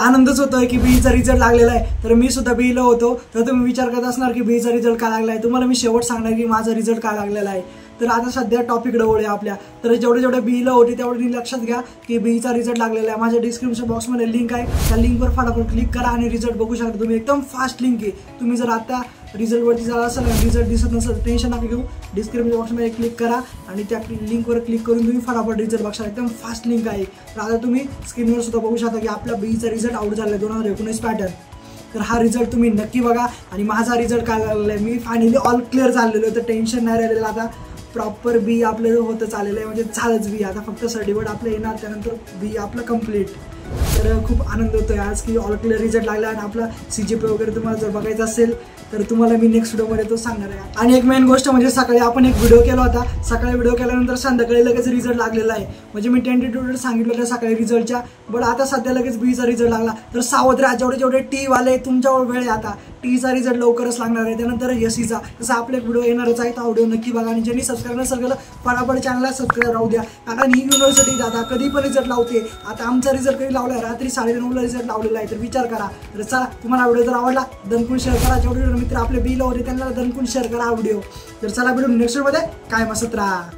आनंदच होतोय की बीईचा रिझल्ट लागलेला आहे। तर मी सुद्धा बीईला होतो, तर तुम्ही विचार करत असणार की बीईचा रिझल्ट का लागला आहे। तुम्हाला मी शेवट सांगणार की माझा रिझल्ट का लागलेला आहे। तर आता सध्या टॉपिककडे वळूया आपल्या। तर जेवढे बीईला होते तेवढे लक्षात घ्या की बीईचा रिझल्ट लागलेला आहे। माझ्या डिस्क्रिप्शन बॉक्समध्ये लिंक आहे, त्या लिंकवर फटाफट क्लिक करा आणि रिझल्ट बघू शकता तुम्ही। एकदम फास्ट लिंक आहे। तुम्ही जर आता रिझल्टवरती झाला असेल आणि रिझल्ट दिसत नसेल टेन्शन नका घेऊ, डिस्क्रिप्शन बॉक्समध्ये क्लिक करा आणि त्या लिंकवर क्लिक करून तुम्ही फटाफट रिझल्ट बघा। एकदम फास्ट लिंक आहे। तर आता तुम्ही स्क्रीनवर सुद्धा बघू शकता की आपला बीईचा रिझल्ट आउट झाला आहे 2019 पॅटर्न। तर हा रिझल्ट तुम्ही नक्की बघा आणि माझा रिझल्ट काय लागलेला आहे, मी फायनली ऑल क्लिअर झालेलो आहे। तर टेन्शन नाही राहिलेलं, आता प्रॉपर बी आपलं होतं चाललेलं आहे, म्हणजे झालंच बी। आता फक्त सर्टिफिकेट आपलं येणार, त्यानंतर बी आपलं कंप्लीट। तर खूप आनंद होतोय आज की ऑल क्लिअर रिझल्ट लागला आणि आपला CGPA वगैरे तुम्हाला जर बघायचं असेल तर तुम्हाला मी नेक्स्ट व्हिडिओमध्ये तो सांगणार आहे। आणि एक मेन गोष्ट म्हणजे सकाळी आपण एक व्हिडिओ केला होता, सकाळी व्हिडिओ केल्यानंतर संध्याकाळी लगेच रिझल्ट लागलेला आहे। म्हणजे मी टेंटेटिव्ह सांगितलं होतं सकाळी रिझल्टच्या, बट आता सध्या लगेच बीचा रिझल्ट लागला। तर सावध राहा, जेवढे टी वाले तुमच्यावर वेळ आहे, आता टीचा रिझल्ट लवकरच लागणार आहे, त्यानंतर एसीचा। जसं आपले व्हिडिओ येणारच आहे, तो व्हिडिओ नक्की बघा आणि ज्यांनी सबस्क्राईब नसेल केलं फटाफट चॅनलला सबस्क्राईब राहू द्या, कारण ही युनिव्हर्सिटी आता कधी पण रिझल्ट लावते। आता आमचा रिझल्ट कधी लावला, रात्री 9:30ला रिझल्ट लावलेला आहे। तर विचार करा। तर चला, तुम्हाला व्हिडिओ जर आवडला दणकून शेअर करा, जेवढे मित्र आपले बीला होते त्यांना दणकून शेअर करा हा व्हिडिओ। तर चला भेटू नेक्स्ट व्हिडिओमध्ये, काय मस्त राहा।